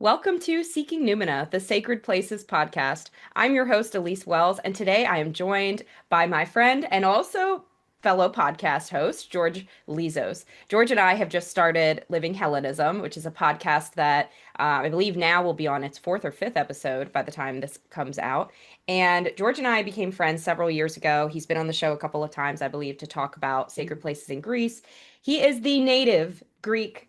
Welcome to Seeking Numina, the Sacred Places podcast. I'm your host, Elyse Welles, and today I am joined by my friend and also fellow podcast host, George Lizos. George and I have just started Living Hellenism, which is a podcast that I believe now will be on its fourth or fifth episode by the time this comes out. And George and I became friends several years ago. He's been on the show a couple of times, I believe, to talk about sacred places in Greece. He is the native Greek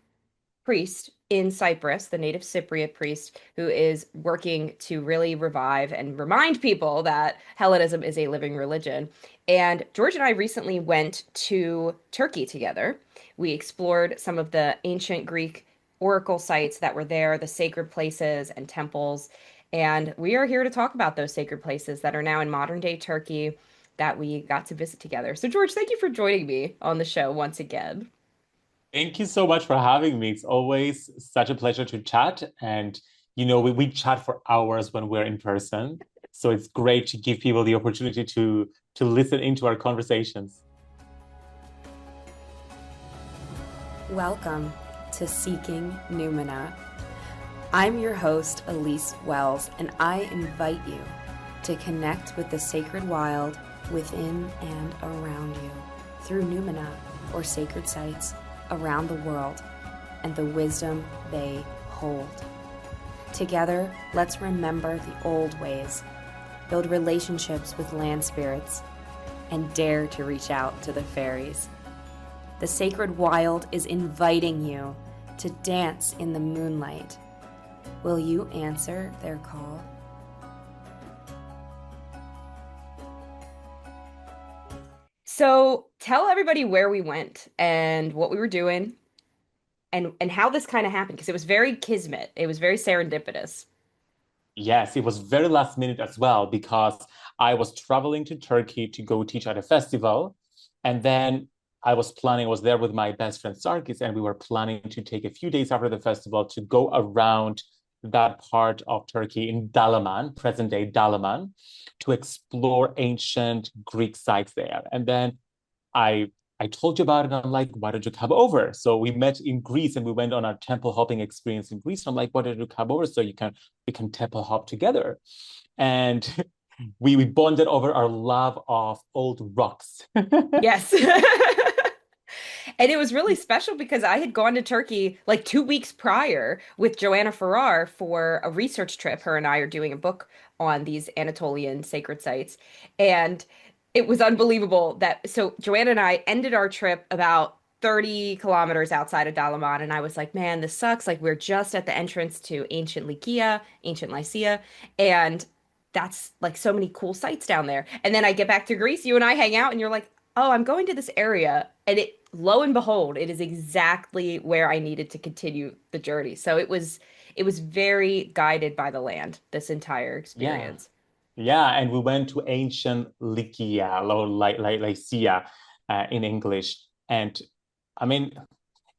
priest in Cyprus, the native Cypriot priest, who is working to really revive and remind people that Hellenism is a living religion. And George and I recently went to Turkey together. We explored some of the ancient Greek oracle sites that were there, the sacred places and temples. And we are here to talk about those sacred places that are now in modern day Turkey that we got to visit together. So, George, thank you for joining me on the show once again. Thank you so much for having me. It's always such a pleasure to chat. And, we chat for hours when we're in person. So it's great to give people the opportunity to listen into our conversations. Welcome to Seeking Numina. I'm your host, Elyse Welles, and I invite you to connect with the sacred wild within and around you through Numina, or sacred sites around the world, and the wisdom they hold. Together, let's remember the old ways, build relationships with land spirits, and dare to reach out to the fairies. The sacred wild is inviting you to dance in the moonlight. Will you answer their call? So tell everybody where we went and what we were doing and how this kind of happened, because it was very kismet. It was very serendipitous. Yes, it was very last minute as well because I was traveling to Turkey to go teach at a festival. And then I was there with my best friend Sarkis, and we were planning to take a few days after the festival to go around that part of Turkey in Dalaman, present day Dalaman, to explore ancient Greek sites there. And then I I told you about it. And I'm like, why don't you come over? So we met in Greece and we went on our temple hopping experience in Greece. I'm like, why don't you come over so we can temple hop together? And we bonded over our love of old rocks. Yes. And it was really special because I had gone to Turkey like 2 weeks prior with Joanna Farrar for a research trip. Her and I are doing a book on these Anatolian sacred sites. And it was unbelievable so Joanna and I ended our trip about 30 kilometers outside of Dalaman. And I was like, man, this sucks. Like, we're just at the entrance to ancient Lycia, ancient Lycia. And that's like so many cool sites down there. And then I get back to Greece, you and I hang out, and you're like, oh, I'm going to this area. And lo and behold, it is exactly where I needed to continue the journey. So it was very guided by the land, this entire Yeah. experience. Yeah. And we went to ancient Lycia, or Lycia in English. And I mean,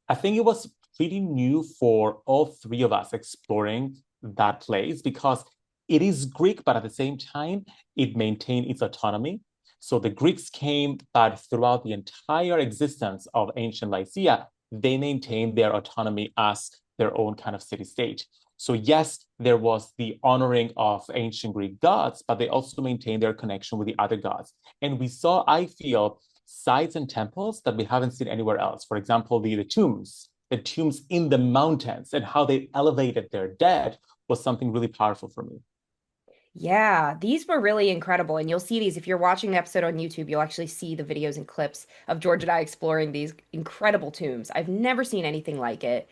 I think it was pretty new for all three of us exploring that place because it is Greek, but at the same time, it maintained its autonomy. So the Greeks came, but throughout the entire existence of ancient Lycia, they maintained their autonomy as their own kind of city state. So, yes, there was the honoring of ancient Greek gods, but they also maintained their connection with the other gods. And we saw, I feel, sites and temples that we haven't seen anywhere else. For example, the tombs in the mountains and how they elevated their dead was something really powerful for me. Yeah, these were really incredible. And you'll see these if you're watching the episode on YouTube, you'll actually see the videos and clips of George and I exploring these incredible tombs. I've never seen anything like it.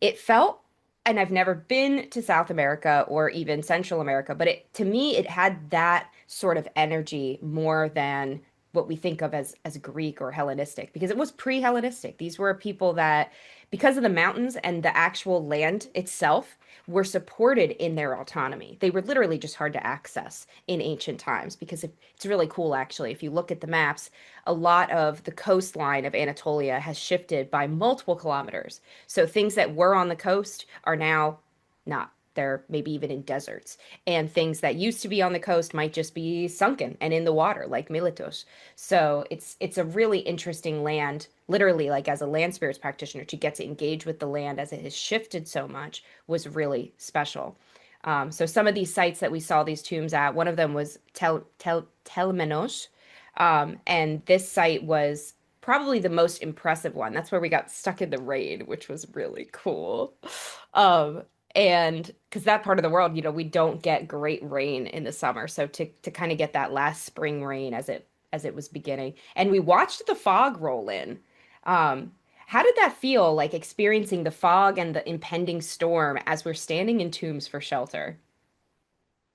It felt, and I've never been to South America or even Central America, but to me it had that sort of energy more than what we think of as Greek or Hellenistic, because it was pre-Hellenistic. These were people that, because of the mountains and the actual land itself, were supported in their autonomy. They were literally just hard to access in ancient times, because it's really cool actually. If you look at the maps, a lot of the coastline of Anatolia has shifted by multiple kilometers. So things that were on the coast are now not. they're maybe even in deserts. And things that used to be on the coast might just be sunken and in the water, like Miletos. So it's a really interesting land, literally, like as a land spirits practitioner, to get to engage with the land as it has shifted so much was really special. So some of these sites that we saw these tombs at, one of them was Telmenos, and this site was probably the most impressive one. That's where we got stuck in the rain, which was really cool. Um, and because that part of the world, we don't get great rain in the summer. So to kind of get that last spring rain as it was beginning, and we watched the fog roll in. Um, how did that feel, like experiencing the fog and the impending storm as we're standing in tombs for shelter?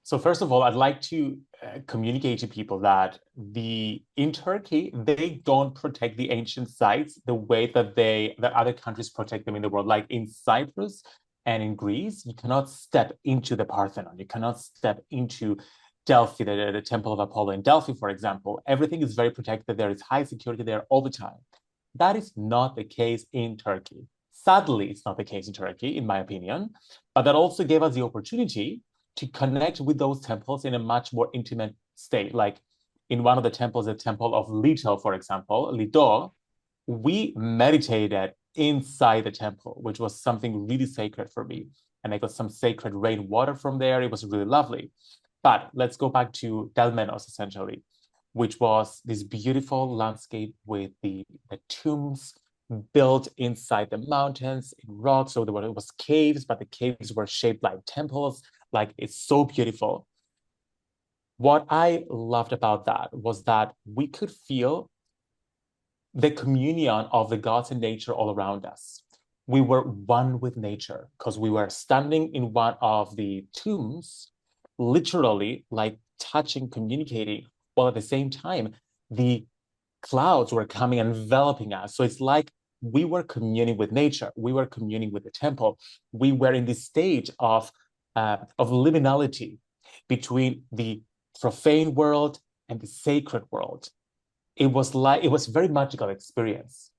So first of all, I'd like to communicate to people that in Turkey they don't protect the ancient sites the way that other countries protect them in the world. Like in Cyprus and in Greece, you cannot step into the Parthenon. You cannot step into Delphi, the Temple of Apollo in Delphi, for example. Everything is very protected. There is high security there all the time. That is not the case in Turkey. Sadly, it's not the case in Turkey, in my opinion. But that also gave us the opportunity to connect with those temples in a much more intimate state. Like in one of the temples, the temple of Leto, for example, Leto, we meditated inside the temple, which was something really sacred for me. And I got some sacred rainwater from there. It was really lovely. But let's go back to Delmenos, essentially, which was this beautiful landscape with the tombs built inside the mountains in rocks. So it was caves, but the caves were shaped like temples. Like it's so beautiful. What I loved about that was that we could feel the communion of the gods and nature all around us. We were one with nature because we were standing in one of the tombs, literally like touching, communicating, while at the same time, the clouds were coming and enveloping us. So it's like we were communing with nature. We were communing with the temple. We were in this stage of liminality between the profane world and the sacred world. It was a very magical experience.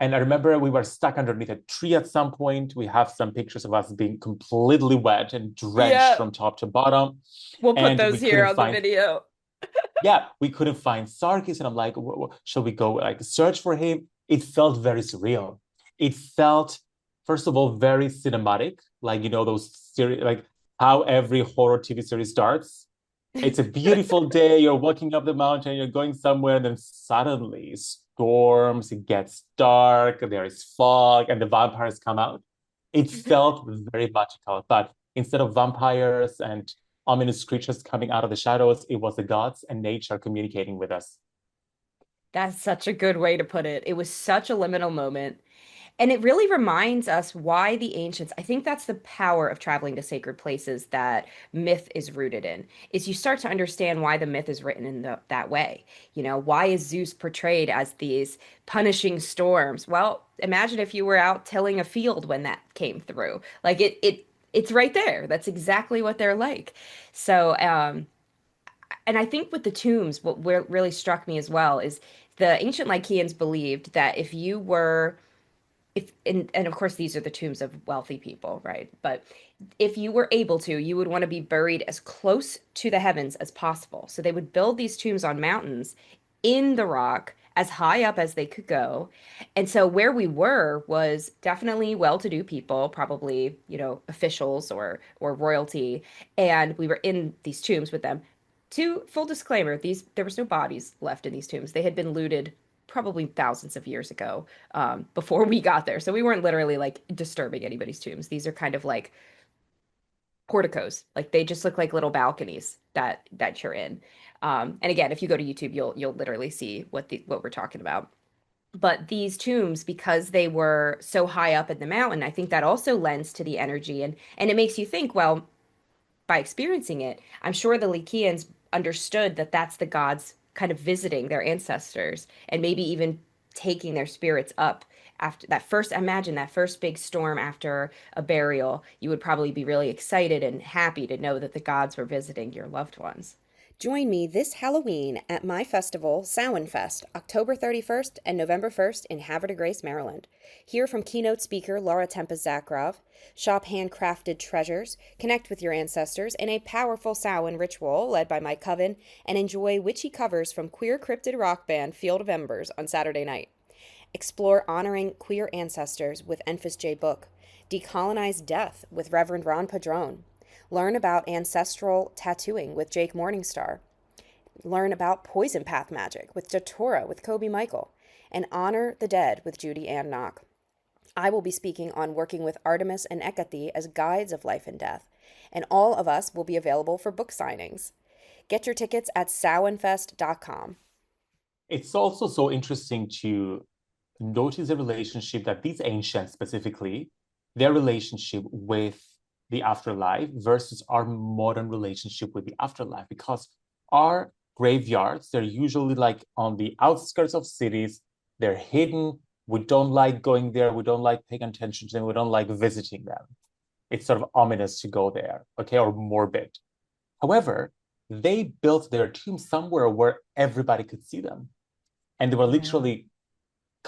And I remember we were stuck underneath a tree at some point. We have some pictures of us being completely wet and drenched Yeah, from top to bottom. we'll put And those we here couldn't on the find, video. yeah, we couldn't find Sarkis. And I'm like, shall we go like search for him? It felt very surreal. It felt, first of all, very cinematic. Like, those series, like how every horror TV series starts. It's a beautiful day. You're walking up the mountain, you're going somewhere, and then suddenly storms, it gets dark, there is fog, and the vampires come out. It felt very magical. But instead of vampires and ominous creatures coming out of the shadows, it was the gods and nature communicating with us. That's such a good way to put it. It was such a liminal moment. And it really reminds us why the ancients, I think that's the power of traveling to sacred places that myth is rooted in, is you start to understand why the myth is written in that way. Why is Zeus portrayed as these punishing storms? Well, imagine if you were out tilling a field when that came through. Like it's right there. That's exactly what they're like. So, and I think with the tombs, what really struck me as well is the ancient Lycians believed that if you were if and of course these are the tombs of wealthy people, right? But if you were able to, you would want to be buried as close to the heavens as possible. So they would build these tombs on mountains in the rock as high up as they could go. And so where we were was definitely well-to-do people, probably, officials or royalty, and we were in these tombs with them. To full disclaimer, there was no bodies left in these tombs. They had been looted probably thousands of years ago, before we got there. So we weren't literally like disturbing anybody's tombs. These are kind of like porticos. Like they just look like little balconies that you're in. And again, if you go to YouTube, you'll literally see what we're talking about. But these tombs, because they were so high up in the mountain, I think that also lends to the energy, and it makes you think, well, by experiencing it, I'm sure the Lycians understood that that's the gods kind of visiting their ancestors and maybe even taking their spirits up after that first. Imagine that first big storm after a burial. You would probably be really excited and happy to know that the gods were visiting your loved ones. Join me this Halloween at my festival, Samhain Fest, October 31st and November 1st in Havre de Grace, Maryland. Hear from keynote speaker Laura Tempest-Zakharov, shop handcrafted treasures, connect with your ancestors in a powerful Samhain ritual led by Mike Coven, and enjoy witchy covers from queer cryptid rock band Field of Embers on Saturday night. Explore honoring queer ancestors with Enfys J. Book. Decolonize death with Reverend Ron Padron. Learn about ancestral tattooing with Jake Morningstar. Learn about poison path magic with Datura with Kobe Michael. And honor the dead with Judy Ann Knock. I will be speaking on working with Artemis and Ekati as guides of life and death, and all of us will be available for book signings. Get your tickets at samhainfest.com. It's also so interesting to notice the relationship that these ancients specifically, their relationship with the afterlife versus our modern relationship with the afterlife, because our graveyards, they're usually like on the outskirts of cities, they're hidden. We don't like going there. We don't like paying attention to them. We don't like visiting them. It's sort of ominous to go there, okay, or morbid. However, they built their tomb somewhere where everybody could see them. And they were Yeah. literally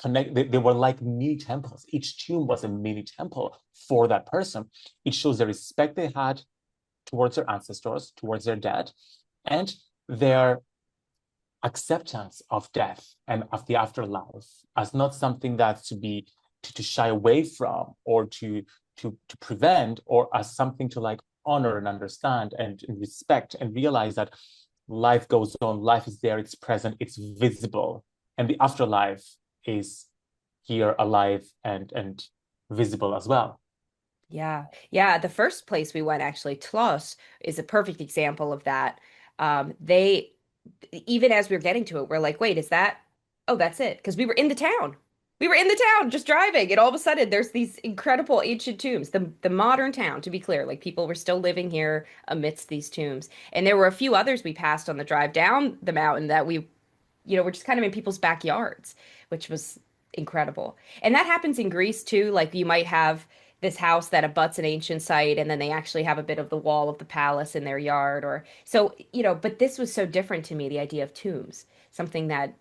they were like mini temples. Each tomb was a mini temple for that person. It shows the respect they had towards their ancestors, towards their dead, and their acceptance of death and of the afterlife as not something that's to be to shy away from or to prevent, or as something to like honor and understand and respect and realize that life goes on, life is there, it's present, it's visible, and the afterlife is here, alive and visible as well. Yeah. Yeah. The first place we went, actually, Tlos, is a perfect example of that. They, even as we were getting to it, we're like, wait, is that, oh, that's it. Because we were in the town. We were in the town just driving, and all of a sudden there's these incredible ancient tombs. The modern town, to be clear, like people were still living here amidst these tombs. And there were a few others we passed on the drive down the mountain that we're just kind of in people's backyards, which was incredible. And that happens in Greece too. Like you might have this house that abuts an ancient site, and then they actually have a bit of the wall of the palace in their yard, or so, but this was so different to me, the idea of tombs, something that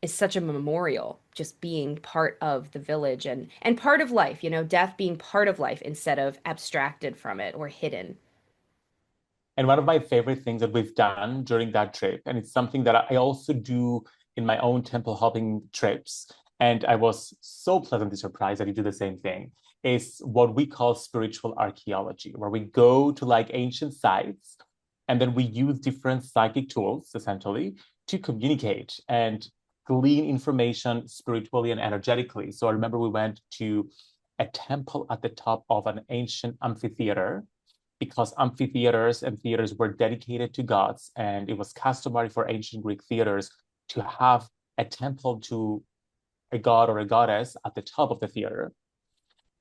is such a memorial, just being part of the village and part of life, death being part of life instead of abstracted from it or hidden. And one of my favorite things that we've done during that trip, and it's something that I also do in my own temple hopping trips, and I was so pleasantly surprised that you do the same thing, is what we call spiritual archaeology, where we go to like ancient sites and then we use different psychic tools essentially to communicate and glean information spiritually and energetically. So I remember we went to a temple at the top of an ancient amphitheater because amphitheaters and theaters were dedicated to gods, and it was customary for ancient Greek theaters to have a temple to a god or a goddess at the top of the theater.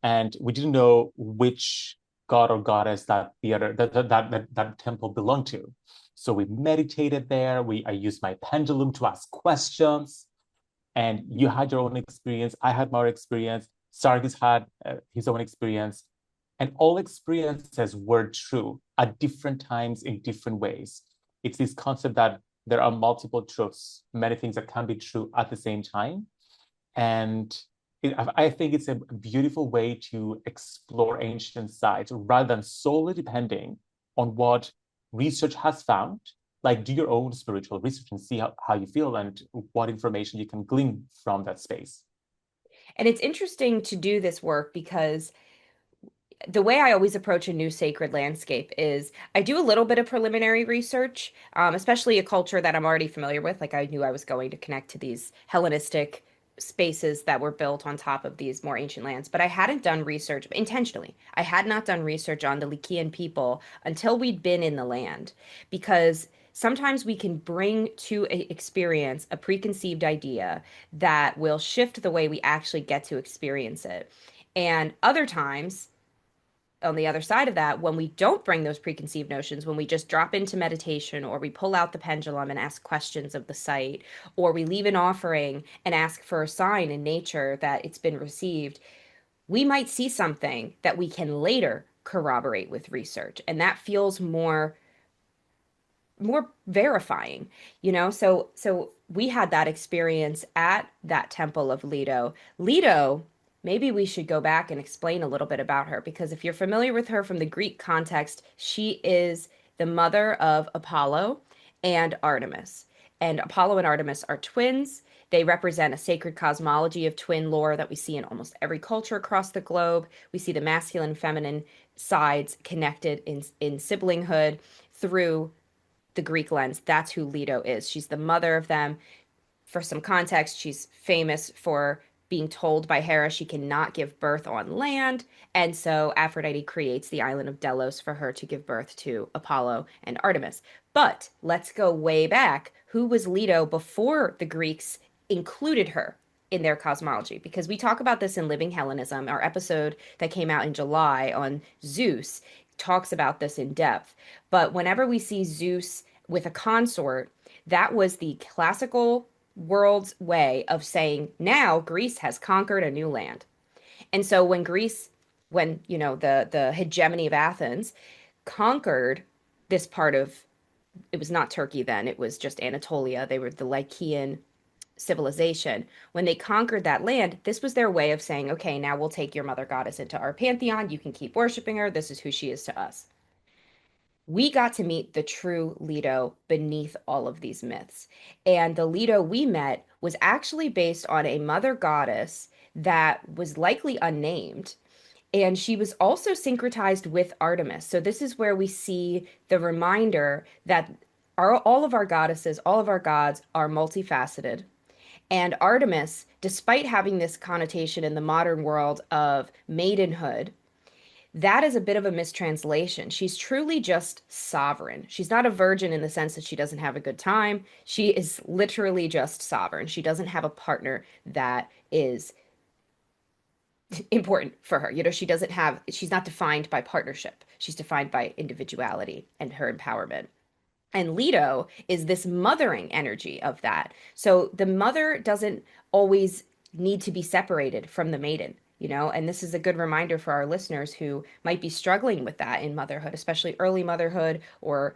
And we didn't know which god or goddess that theater that temple belonged to. So we meditated there. I used my pendulum to ask questions, and you had your own experience. I had my own experience. Sargis had his own experience, and all experiences were true at different times in different ways. It's this concept that there are multiple truths, many things that can be true at the same time. And I think it's a beautiful way to explore ancient sites rather than solely depending on what research has found. Like, do your own spiritual research and see how you feel and what information you can glean from that space. And it's interesting to do this work because the way I always approach a new sacred landscape is I do a little bit of preliminary research, especially a culture that I'm already familiar with. Like I knew I was going to connect to these Hellenistic spaces that were built on top of these more ancient lands, but I hadn't done research intentionally. I had not done research on the Lycian people until we'd been in the land, because sometimes we can bring to an experience a preconceived idea that will shift the way we actually get to experience it. And other times, on the other side of that, when we don't bring those preconceived notions, when we just drop into meditation, or we pull out the pendulum and ask questions of the site, or we leave an offering and ask for a sign in nature that it's been received, we might see something that we can later corroborate with research. And that feels more more verifying, you know? So we had that experience at that temple of Leto. Leto, maybe we should go back and explain a little bit about her, because if you're familiar with her from the Greek context, she is the mother of Apollo and Artemis. And Apollo and Artemis are twins. They represent a sacred cosmology of twin lore that we see in almost every culture across the globe. We see the masculine and feminine sides connected in siblinghood through the Greek lens. That's who Leto is. She's the mother of them. For some context, she's famous for being told by Hera she cannot give birth on land. And so Aphrodite creates the island of Delos for her to give birth to Apollo and Artemis. But let's go way back. Who was Leto before the Greeks included her in their cosmology? Because we talk about this in Living Hellenism. Our episode that came out in July on Zeus talks about this in depth. But whenever we see Zeus with a consort, that was the classical world's way of saying now Greece has conquered a new land. And so when Greece, when the hegemony of Athens conquered this part of, it was not Turkey then, it was just Anatolia. They were the Lycian civilization. When they conquered that land, this was their way of saying, okay, now we'll take your mother goddess into our pantheon. You can keep worshiping her. This is who she is to us. We got to meet the true Leto beneath all of these myths. And the Leto we met was actually based on a mother goddess that was likely unnamed. And she was also syncretized with Artemis. So this is where we see the reminder that all of our goddesses, all of our gods are multifaceted. And Artemis, despite having this connotation in the modern world of maidenhood, that is a bit of a mistranslation. She's truly just sovereign. She's not a virgin in the sense that she doesn't have a good time. She is literally just sovereign. She doesn't have a partner that is important for her. She's not defined by partnership. She's defined by individuality and her empowerment. And Leto is this mothering energy of that. So the mother doesn't always need to be separated from the maiden, and this is a good reminder for our listeners who might be struggling with that in motherhood, especially early motherhood or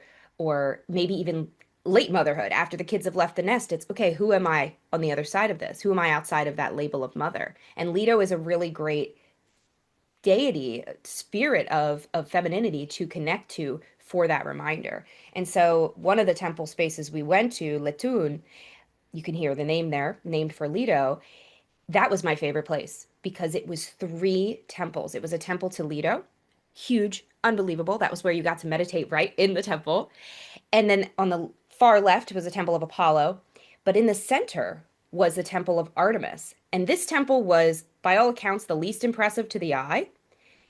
maybe even late motherhood after the kids have left the nest. It's okay, who am I on the other side of this? Who am I outside of that label of mother? And Leto is a really great deity, spirit of femininity to connect to for that reminder. And so one of the temple spaces we went to, Letun, you can hear the name there, named for Leto. That was my favorite place because it was three temples. It was a temple to Leto, huge, unbelievable. That was where you got to meditate right in the temple. And then on the far left was a temple of Apollo, but in the center was the temple of Artemis. And this temple was, by all accounts, the least impressive to the eye,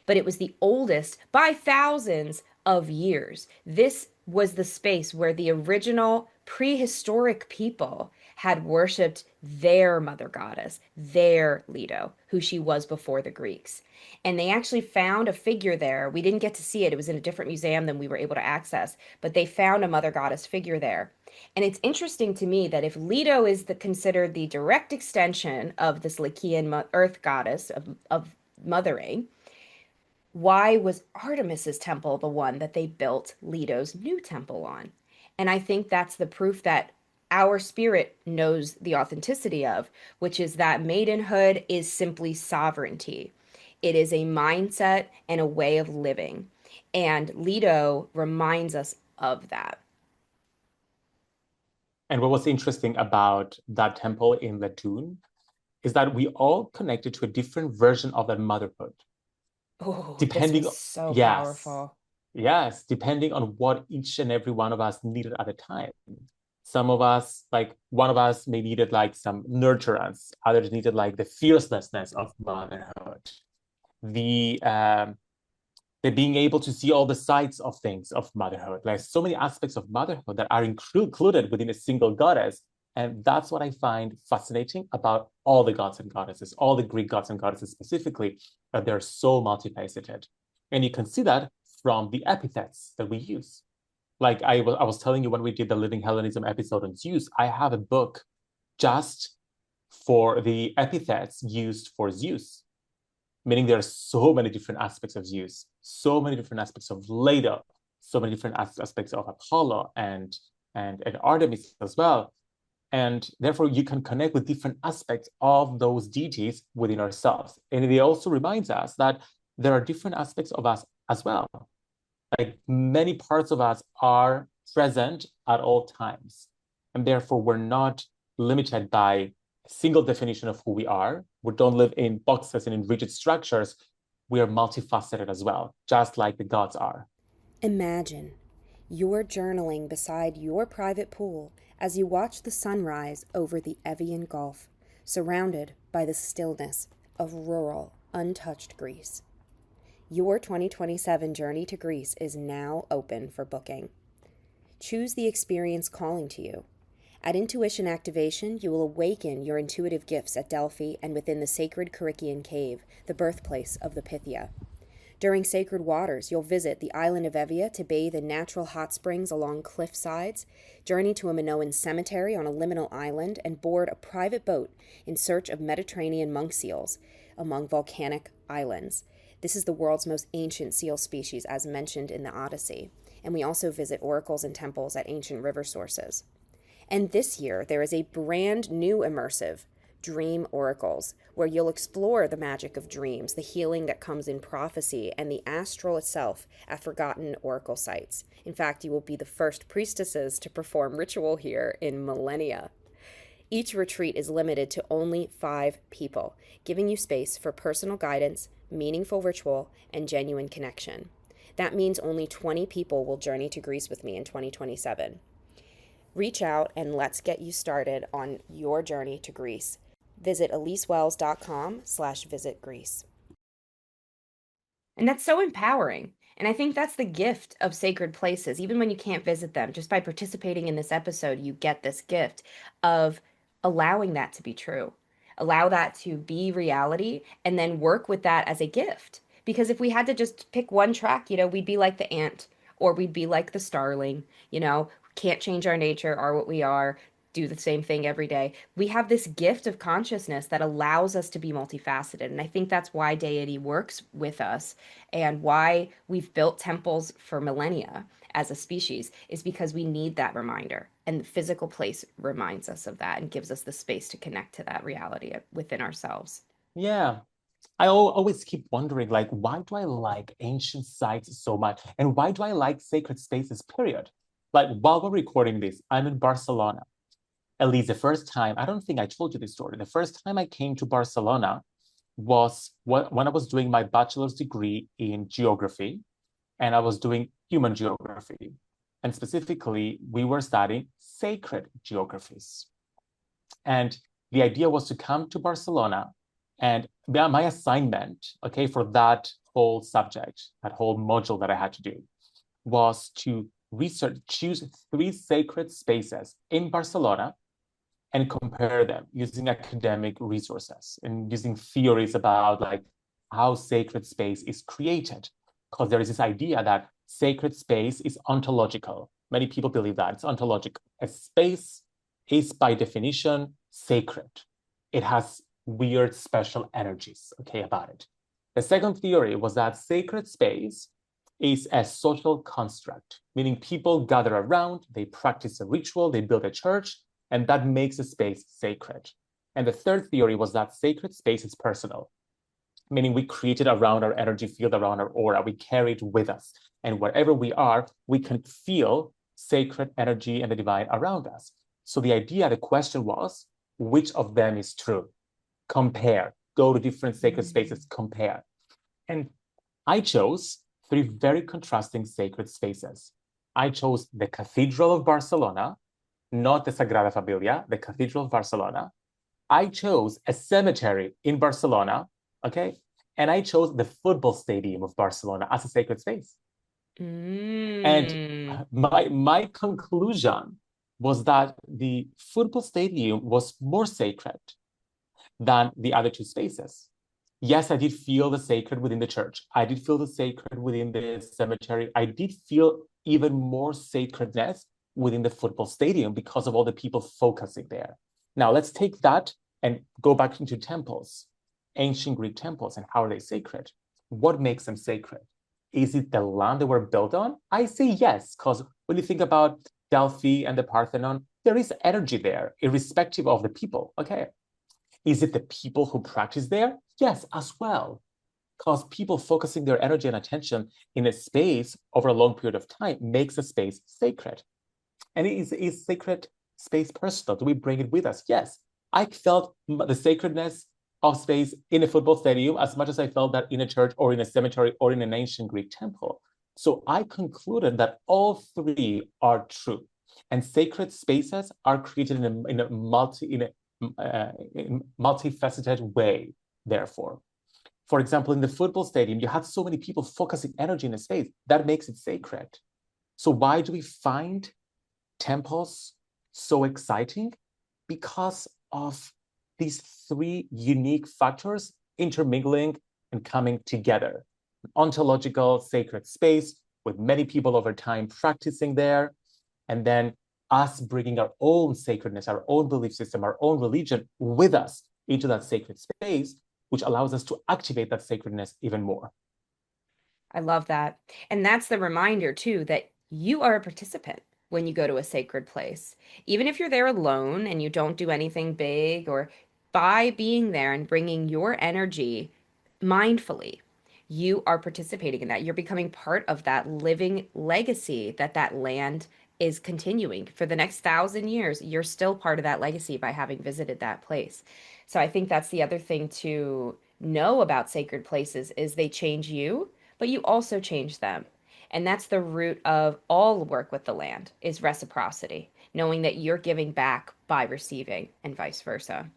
but it was the oldest by thousands of years. This was the space where the original prehistoric people had worshipped their mother goddess, their Leto, who she was before the Greeks. And they actually found a figure there. We didn't get to see it. It was in a different museum than we were able to access, but they found a mother goddess figure there. And it's interesting to me that if Leto is considered the direct extension of this Lycian earth goddess of mothering, why was Artemis's temple the one that they built Leto's new temple on? And I think that's the proof that our spirit knows the authenticity of, which is that maidenhood is simply sovereignty. It is a mindset and a way of living. And Leto reminds us of that. And what was interesting about that temple in Latun is that we all connected to a different version of that motherhood. Oh, this Depending, was so yes, powerful. yes, depending on what each and every one of us needed at the time. Some of us, like one of us may needed like some nurturance, others needed like the fiercelessness of motherhood, the the being able to see all the sides of things of motherhood, like so many aspects of motherhood that are included within a single goddess. And that's what I find fascinating about all the gods and goddesses, all the Greek gods and goddesses specifically, that they're so multifaceted. And you can see that from the epithets that we use. Like I was telling you when we did the Living Hellenism episode on Zeus, I have a book just for the epithets used for Zeus, meaning there are so many different aspects of Zeus, so many different aspects of Leto, so many different aspects of Apollo and Artemis as well. And therefore, you can connect with different aspects of those deities within ourselves. And it also reminds us that there are different aspects of us as well. Like many parts of us are present at all times. And therefore, we're not limited by a single definition of who we are. We don't live in boxes and in rigid structures. We are multifaceted as well, just like the gods are. Imagine you're journaling beside your private pool as you watch the sunrise over the Evian Gulf, surrounded by the stillness of rural, untouched Greece. Your 2027 journey to Greece is now open for booking. Choose the experience calling to you. At Intuition Activation, you will awaken your intuitive gifts at Delphi and within the sacred Kyrikian cave, the birthplace of the Pythia. During Sacred Waters, you'll visit the island of Evia to bathe in natural hot springs along cliff sides, journey to a Minoan cemetery on a liminal island, and board a private boat in search of Mediterranean monk seals among volcanic islands. This is the world's most ancient seal species, as mentioned in the Odyssey. And we also visit oracles and temples at ancient river sources. And this year, there is a brand new immersive, Dream Oracles, where you'll explore the magic of dreams, the healing that comes in prophecy, and the astral itself at forgotten oracle sites. In fact, you will be the first priestesses to perform ritual here in millennia. Each retreat is limited to only 5 people, giving you space for personal guidance, meaningful ritual, and genuine connection. That means only 20 people will journey to Greece with me in 2027. Reach out and let's get you started on your journey to Greece. Visit ElyseWelles.com/visit Greece. And that's so empowering. And I think that's the gift of sacred places. Even when you can't visit them, just by participating in this episode, you get this gift of allowing that to be true. Allow that to be reality and then work with that as a gift. Because if we had to just pick one track, we'd be like the ant or we'd be like the starling, can't change our nature, are what we are, do the same thing every day. We have this gift of consciousness that allows us to be multifaceted. And I think that's why deity works with us and why we've built temples for millennia as a species is because we need that reminder. And the physical place reminds us of that and gives us the space to connect to that reality within ourselves. Yeah. I always keep wondering, like, why do I like ancient sites so much? And why do I like sacred spaces, period? Like, while we're recording this, I'm in Barcelona. At least the first time, I don't think I told you this story. The first time I came to Barcelona was when I was doing my bachelor's degree in geography, and I was doing human geography. And specifically, we were studying sacred geographies. And the idea was to come to Barcelona, and my assignment, okay, for that whole subject, that whole module that I had to do, was to choose 3 sacred spaces in Barcelona and compare them using academic resources and using theories about like how sacred space is created. Because there is this idea that sacred space is ontological. Many people believe that it's ontological. A space is by definition sacred. It has weird special energies, okay, about it. The second theory was that sacred space is a social construct, meaning people gather around, they practice a ritual, they build a church, and that makes a space sacred. And the third theory was that sacred space is personal, meaning we create it around our energy field, around our aura, we carry it with us. And wherever we are, we can feel sacred energy and the divine around us. So the question was, which of them is true? Compare, go to different sacred spaces, compare. And I chose 3 very contrasting sacred spaces. I chose the Cathedral of Barcelona, not the Sagrada Familia, the Cathedral of Barcelona. I chose a cemetery in Barcelona, okay? And I chose the football stadium of Barcelona as a sacred space. And my conclusion was that the football stadium was more sacred than the other 2 spaces. Yes, I did feel the sacred within the church. I did feel the sacred within the cemetery. I did feel even more sacredness within the football stadium because of all the people focusing there. Now, let's take that and go back into temples, ancient Greek temples, and how are they sacred? What makes them sacred? is it the land they were built on? I say yes, because when you think about Delphi and the Parthenon, there is energy there, irrespective of the people. Okay. Is it the people who practice there? Yes, as well. Because people focusing their energy and attention in a space over a long period of time makes a space sacred. And is sacred space personal? Do we bring it with us? Yes. I felt the sacredness of space in a football stadium as much as I felt that in a church or in a cemetery or in an ancient Greek temple. So I concluded that all three are true. And sacred spaces are created in a multifaceted way, therefore. For example, in the football stadium, you had so many people focusing energy in a space that makes it sacred. So why do we find temples so exciting? Because of these three unique factors intermingling and coming together. An ontological sacred space with many people over time practicing there, and then us bringing our own sacredness, our own belief system, our own religion with us into that sacred space, which allows us to activate that sacredness even more. I love that. And that's the reminder, too, that you are a participant when you go to a sacred place. Even if you're there alone and you don't do anything big, or by being there and bringing your energy mindfully, you are participating in that. You're becoming part of that living legacy that that land is continuing for the next 1,000 years. You're still part of that legacy by having visited that place. So I think that's the other thing to know about sacred places is they change you, but you also change them. And that's the root of all work with the land is reciprocity, knowing that you're giving back by receiving and vice versa.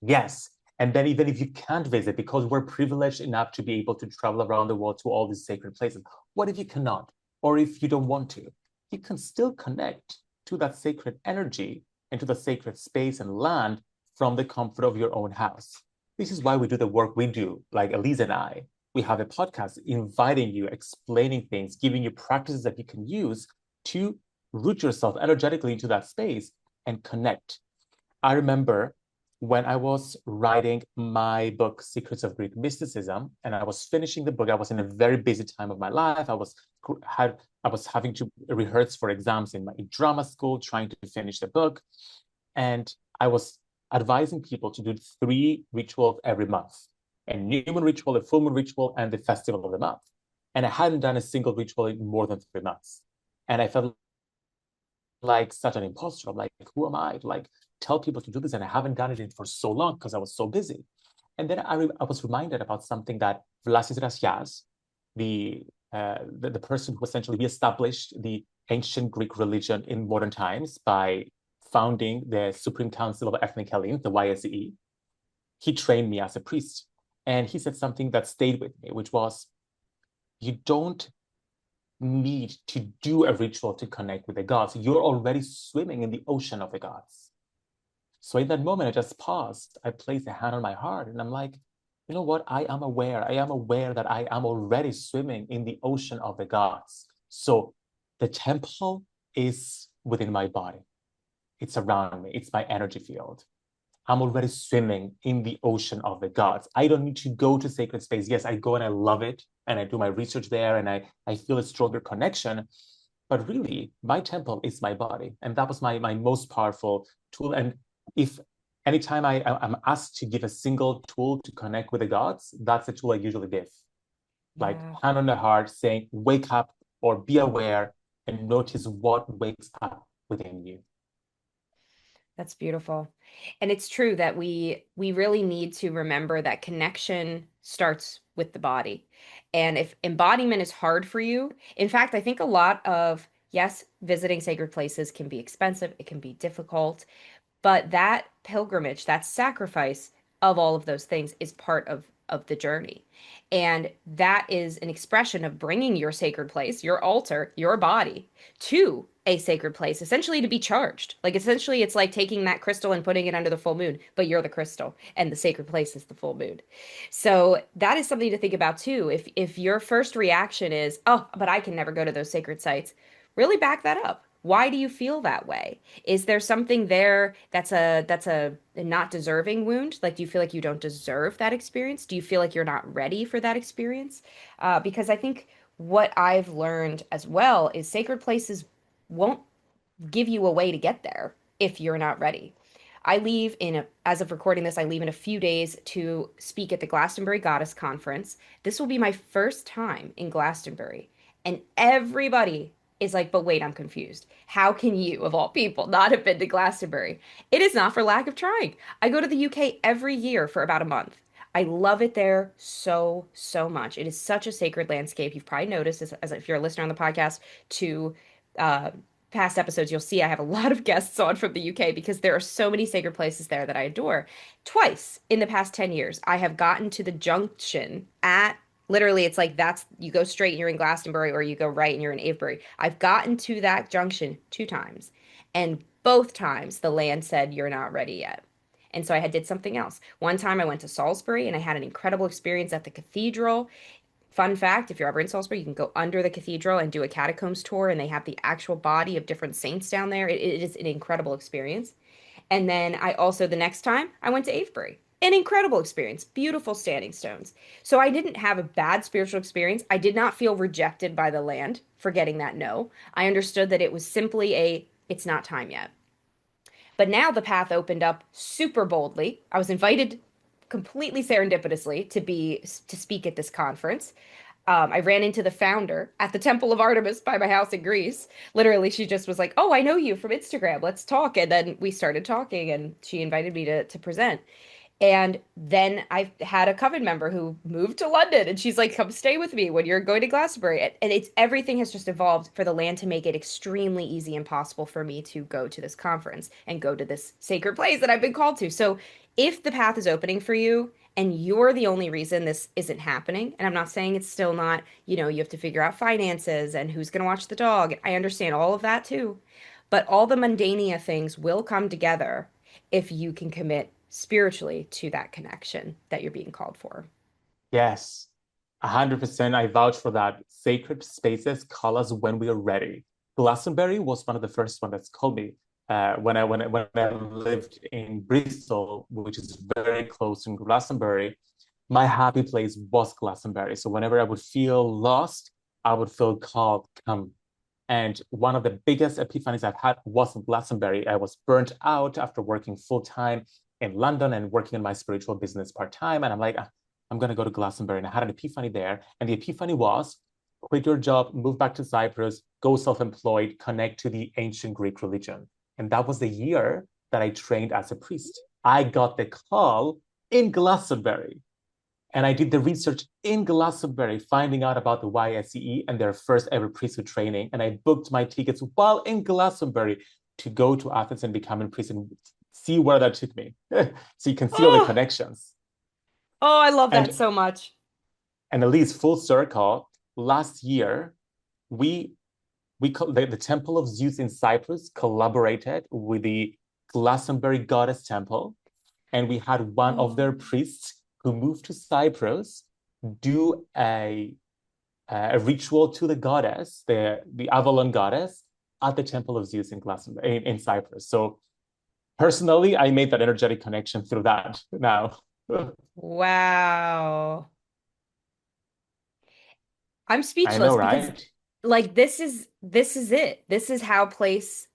Yes. And then even if you can't visit, because we're privileged enough to be able to travel around the world to all these sacred places, what if you cannot? Or if you don't want to? You can still connect to that sacred energy and to the sacred space and land from the comfort of your own house. This is why we do the work we do, like Elyse and I. We have a podcast inviting you, explaining things, giving you practices that you can use to root yourself energetically into that space and connect. I remember when I was writing my book, Secrets of Greek Mysticism, and I was finishing the book, I was in a very busy time of my life. I was having to rehearse for exams in my drama school, trying to finish the book. And I was advising people to do 3 rituals every month: a new moon ritual, a full moon ritual, and the festival of the month. And I hadn't done a single ritual in more than 3 months. And I felt like such an imposter. I'm like, who am I to like tell people to do this? And I haven't done it for so long because I was so busy. And then I was reminded about something that Lycias, the person who essentially reestablished the ancient Greek religion in modern times by founding the Supreme Council of Ethnic Hellenes, the YSE, he trained me as a priest. And he said something that stayed with me, which was, you don't need to do a ritual to connect with the gods. You're already swimming in the ocean of the gods. So in that moment, I just paused. I placed a hand on my heart and I'm like, you know what? I am aware. I am aware that I am already swimming in the ocean of the gods. So the temple is within my body. It's around me. It's my energy field. I'm already swimming in the ocean of the gods. I don't need to go to sacred space. Yes, I go and I love it. And I do my research there and I feel a stronger connection. But really, my temple is my body. And that was my most powerful tool. And if anytime I'm asked to give a single tool to connect with the gods, that's the tool I usually give. Like hand on the heart saying, wake up or be aware and notice what wakes up within you. That's beautiful. And it's true that we really need to remember that connection starts with the body. And if embodiment is hard for you, in fact, I think a lot of, yes, visiting sacred places can be expensive, it can be difficult, but that pilgrimage, that sacrifice of all of those things is part of the journey. And that is an expression of bringing your sacred place, your altar, your body to a sacred place, essentially to be charged. Like essentially it's like taking that crystal and putting it under the full moon, but you're the crystal and the sacred place is the full moon. So that is something to think about too. If your first reaction is, "Oh, but I can never go to those sacred sites." Really back that up. Why do you feel that way? Is there something there that's a not deserving wound? Like, do you feel like you don't deserve that experience? Do you feel like you're not ready for that experience? Because I think what I've learned as well is sacred places won't give you a way to get there if you're not ready. As of recording this, I leave in a few days to speak at the Glastonbury Goddess Conference. This will be my first time in Glastonbury. And everybody is like, but wait, I'm confused. How can you, of all people, not have been to Glastonbury? It is not for lack of trying. I go to the UK every year for about a month. I love it there so, so much. It is such a sacred landscape. You've probably noticed, as if you're a listener on the podcast, to uh, past episodes, you'll see I have a lot of guests on from the UK because there are so many sacred places there that I adore. Twice in the past 10 years, I have gotten to the junction at literally, it's like that's you go straight and you're in Glastonbury, or you go right and you're in Avebury. I've gotten to that junction 2 times, and both times the land said, "You're not ready yet." And so I had did something else. One time I went to Salisbury and I had an incredible experience at the cathedral. Fun fact, if you're ever in Salisbury, you can go under the cathedral and do a catacombs tour, and they have the actual body of different saints down there. It is an incredible experience. And then I also, the next time, I went to Avebury. An incredible experience, beautiful standing stones. So I didn't have a bad spiritual experience. I did not feel rejected by the land for getting that no. I understood that it was simply it's not time yet. But now the path opened up super boldly. I was invited completely serendipitously to speak at this conference. I ran into the founder at the Temple of Artemis by my house in Greece. Literally, she just was like, "Oh, I know you from Instagram. Let's talk." And then we started talking, and she invited me to present. And then I had a coven member who moved to London, and she's like, "Come stay with me when you're going to Glastonbury." And it's everything has just evolved for the land to make it extremely easy and possible for me to go to this conference and go to this sacred place that I've been called to. So if the path is opening for you and you're the only reason this isn't happening, and I'm not saying it's still not, you have to figure out finances and who's going to watch the dog. I understand all of that too. But all the mundania things will come together if you can commit spiritually to that connection that you're being called for. Yes, 100%. I vouch for that. Sacred spaces call us when we are ready. Glastonbury was one of the first one that's called me when I lived in Bristol, which is very close to Glastonbury. My happy place was Glastonbury. So whenever I would feel lost, I would feel called, come. And one of the biggest epiphanies I've had was in Glastonbury. I was burnt out after working full time in London and working in my spiritual business part time. And I'm like, I'm going to go to Glastonbury. And I had an epiphany there. And the epiphany was quit your job, move back to Cyprus, go self employed, connect to the ancient Greek religion. And that was the year that I trained as a priest. I got the call in Glastonbury. And I did the research in Glastonbury, finding out about the YSCE and their first ever priesthood training. And I booked my tickets while in Glastonbury to go to Athens and become a priest and see where that took me. So you can see all the Oh, connections. oh, I love that And so much. and at least full circle, last year, we the Temple of Zeus in Cyprus collaborated with the Glastonbury Goddess Temple, and we had one of Oh. their priests who moved to Cyprus do a ritual to the goddess, the Avalon goddess, at the Temple of Zeus in Glastonbury in Cyprus. So personally, I made that energetic connection through that now. Wow. I'm I know, speechless because right? like this is it. This is how place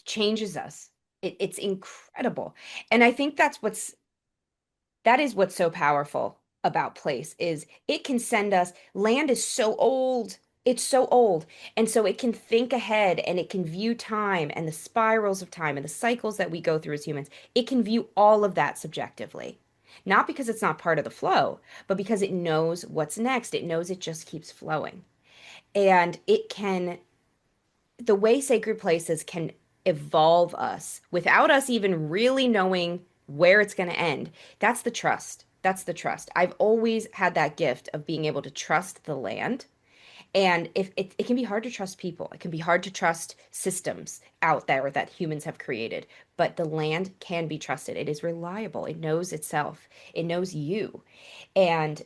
changes us. It's incredible. And I think that is what's so powerful about place is it can send us land is so old. It's so old. And so it can think ahead and it can view time and the spirals of time and the cycles that we go through as humans. It can view all of that subjectively. Not because it's not part of the flow, but because it knows what's next. It knows it just keeps flowing. And it can the way sacred places can evolve us without us even really knowing where it's going to end. That's the trust. That's the trust. I've always had that gift of being able to trust the land. And if it can be hard to trust people, it can be hard to trust systems out there that humans have created, but the land can be trusted. It is reliable. It knows itself. It knows you. And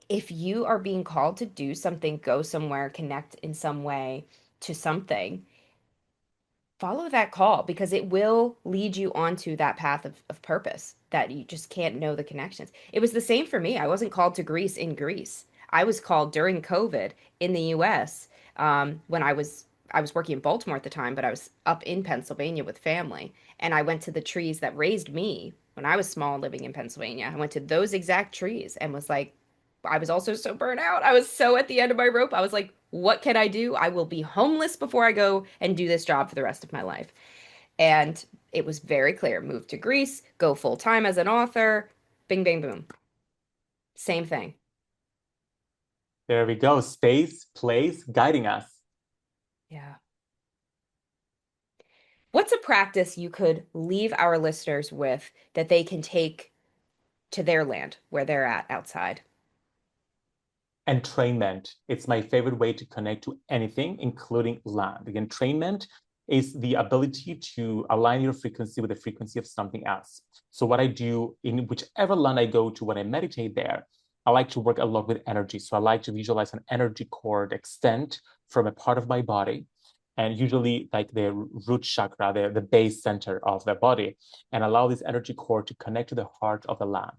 if you are being called to do something, go somewhere, connect in some way to something, follow that call because it will lead you onto that path of purpose that you just can't know the connections. It was the same for me. I wasn't called to Greece in Greece. I was called during COVID in the US, when I was working in Baltimore at the time, but I was up in Pennsylvania with family. And I went to the trees that raised me when I was small living in Pennsylvania. I went to those exact trees and was like, I was also so burnt out. I was so at the end of my rope. I was like, what can I do? I will be homeless before I go and do this job for the rest of my life. And it was very clear, move to Greece, go full time as an author, bing, bang, boom. Same thing. There we go. Space, place, guiding us. Yeah. What's a practice you could leave our listeners with that they can take to their land where they're at outside? Entrainment. It's my favorite way to connect to anything, including land. The entrainment is the ability to align your frequency with the frequency of something else. So what I do in whichever land I go to when I meditate there, I like to work a lot with energy. So I like to visualize an energy cord extend from a part of my body, and usually like the root chakra, the base center of the body, and allow this energy cord to connect to the heart of the land,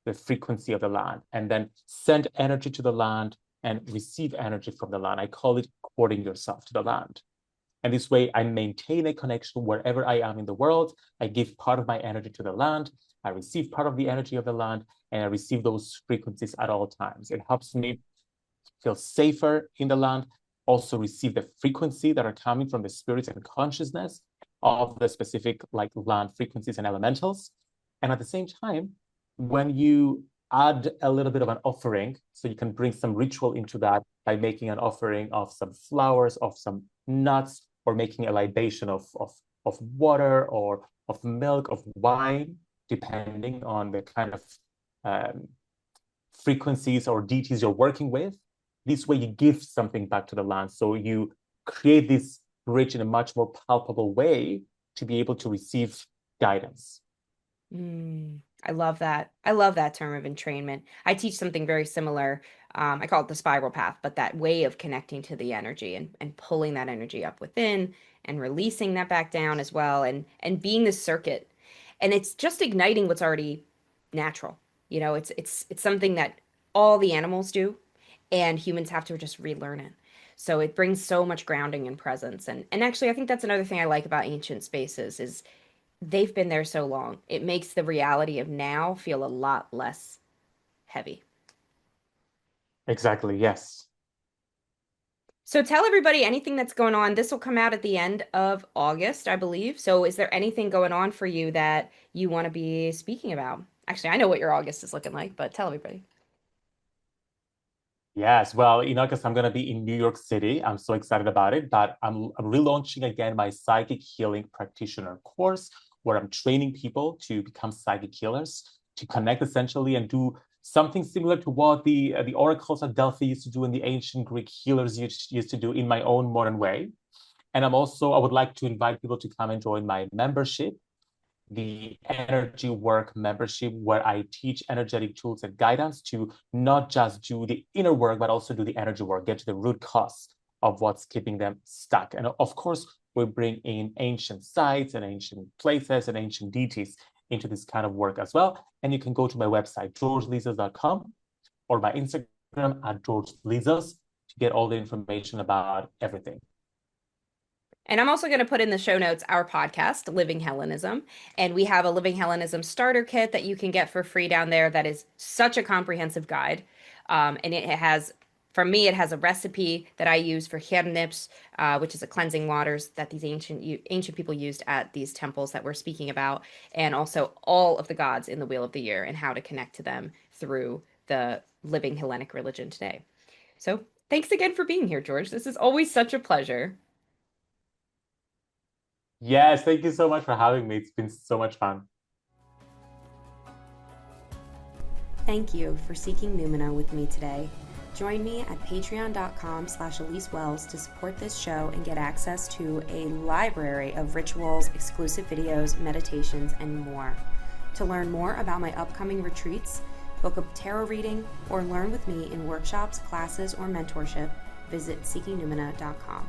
the frequency of the land, and then send energy to the land and receive energy from the land. I call it cording yourself to the land. And this way I maintain a connection wherever I am in the world. I give part of my energy to the land. I receive part of the energy of the land, and I receive those frequencies at all times. It helps me feel safer in the land, also receive the frequency that are coming from the spirits and consciousness of the specific like land frequencies and elementals. And at the same time, when you add a little bit of an offering, so you can bring some ritual into that by making an offering of some flowers, of some nuts, or making a libation of water or of milk, of wine, depending on the kind of frequencies or deities you're working with. This way you give something back to the land. So you create this bridge in a much more palpable way to be able to receive guidance. I love that. I love that term of entrainment. I teach something very similar. I call it the spiral path, but that way of connecting to the energy and pulling that energy up within and releasing that back down as well, and being the circuit. And it's just igniting what's already natural. You know, it's something that all the animals do, and humans have to just relearn it. So it brings so much grounding and presence. And actually, I think that's another thing I like about ancient spaces is they've been there so long. It makes the reality of now feel a lot less heavy. Exactly, yes. So tell everybody anything that's going on. This will come out at the end of August, I believe. So is there anything going on for you that you want to be speaking about? Actually, I know what your August is looking like, but tell everybody. Yes, well, in August, I'm going to be in New York City. I'm so excited about it, but I'm relaunching again my psychic healing practitioner course, where I'm training people to become psychic healers, to connect essentially and do something similar to what the oracles at Delphi used to do and the ancient Greek healers used to do in my own modern way. And I would like to invite people to come and join my membership, the energy work membership, where I teach energetic tools and guidance to not just do the inner work, but also do the energy work, get to the root cause of what's keeping them stuck. And of course, we bring in ancient sites and ancient places and ancient deities into this kind of work as well. And you can go to my website, georgelizos.com, or my Instagram at George Lizos to get all the information about everything. And I'm also going to put in the show notes our podcast, Living Hellenism. And we have a Living Hellenism starter kit that you can get for free down there that is such a comprehensive guide. And it has, for me, it has a recipe that I use for hernips, which is a cleansing waters that these ancient people used at these temples that we're speaking about. And also all of the gods in the Wheel of the Year and how to connect to them through the living Hellenic religion today. So thanks again for being here, George. This is always such a pleasure. Yes, thank you so much for having me. It's been so much fun. Thank you for seeking Numina with me today. Join me at patreon.com/Elyse Welles to support this show and get access to a library of rituals, exclusive videos, meditations, and more. To learn more about my upcoming retreats, book a tarot reading, or learn with me in workshops, classes, or mentorship, visit seekingnumina.com.